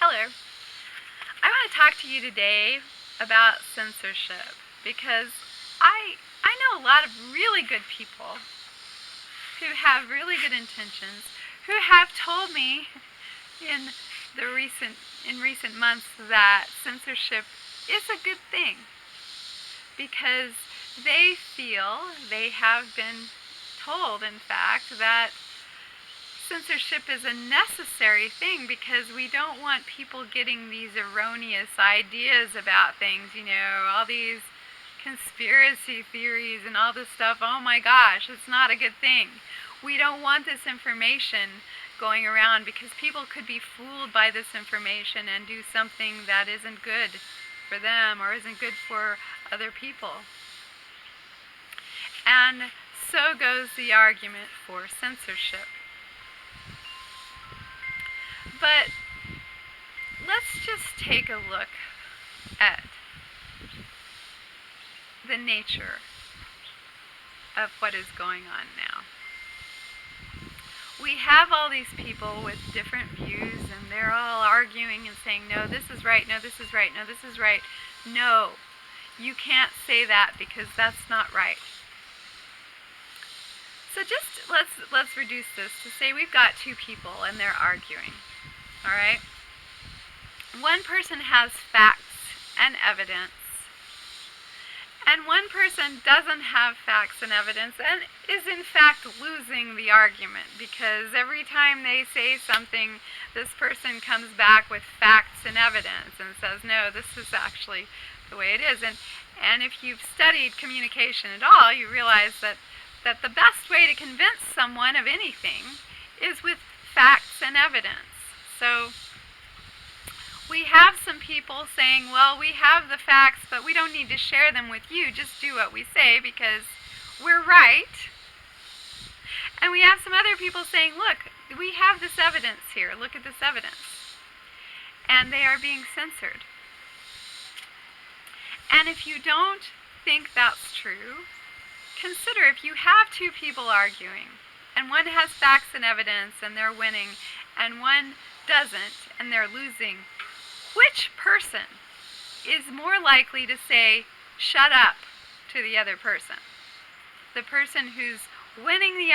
Hello. I want to talk to you today about censorship because I know a lot of really good people who have really good intentions who have told me in recent months that censorship is a good thing because they feel they have been told, in fact, that censorship is a necessary thing because we don't want people getting these erroneous ideas about things, all these conspiracy theories and all this stuff. Oh my gosh, it's not a good thing. We don't want this information going around because people could be fooled by this information and do something that isn't good for them or isn't good for other people. And so goes the argument for censorship. But let's just take a look at the nature of what is going on now. We have all these people with different views, and they're all arguing and saying, no, this is right, no, this is right, no, this is right. No, you can't say that because that's not right. So just let's reduce this to say we've got two people and they're arguing. All right? One person has facts and evidence, and one person doesn't have facts and evidence and is in fact losing the argument because every time they say something, this person comes back with facts and evidence and says, no, this is actually the way it is. And if you've studied communication at all, you realize that the best way to convince someone of anything is with facts and evidence. So we have some people saying, well, we have the facts, but we don't need to share them with you. Just do what we say because we're right. And we have some other people saying, look, we have this evidence here. Look at this evidence. And they are being censored. And if you don't think that's true, consider if you have two people arguing, and one has facts and evidence and they're winning, and one doesn't and they're losing, which person is more likely to say, shut up, to the other person? The person who's winning the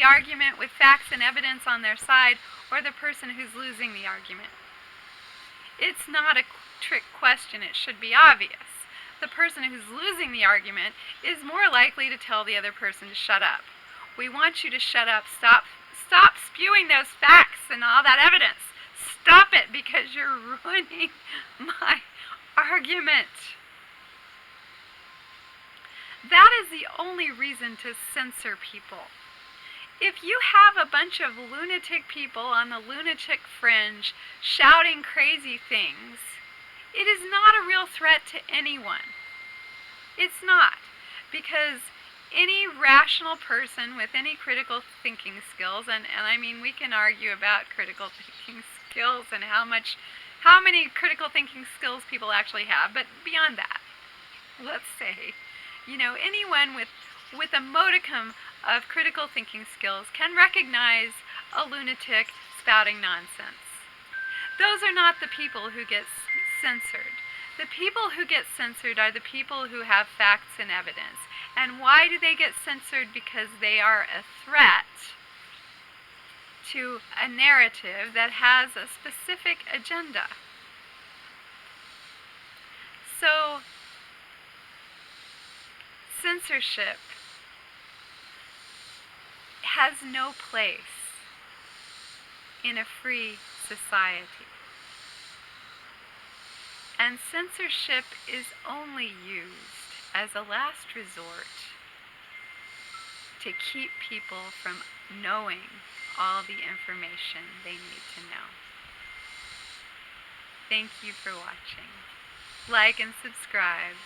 argument with facts and evidence on their side, or the person who's losing the argument? It's not a trick question. It should be obvious. The person who's losing the argument is more likely to tell the other person to shut up. We want you to shut up. Stop spewing those facts and all that evidence. Stop it because you're ruining my argument. That is the only reason to censor people. If you have a bunch of lunatic people on the lunatic fringe shouting crazy things, it is not a real threat to anyone. It's not. Because any rational person with any critical thinking skills, and I mean we can argue about critical thinking skills and how many critical thinking skills people actually have, but beyond that, let's say, anyone with a modicum of critical thinking skills can recognize a lunatic spouting nonsense. Those are not the people who get censored. The people who get censored are the people who have facts and evidence. And why do they get censored? Because they are a threat to a narrative that has a specific agenda. So, censorship has no place in a free society. And censorship is only used as a last resort to keep people from knowing all the information they need to know. Thank you for watching. Like and subscribe.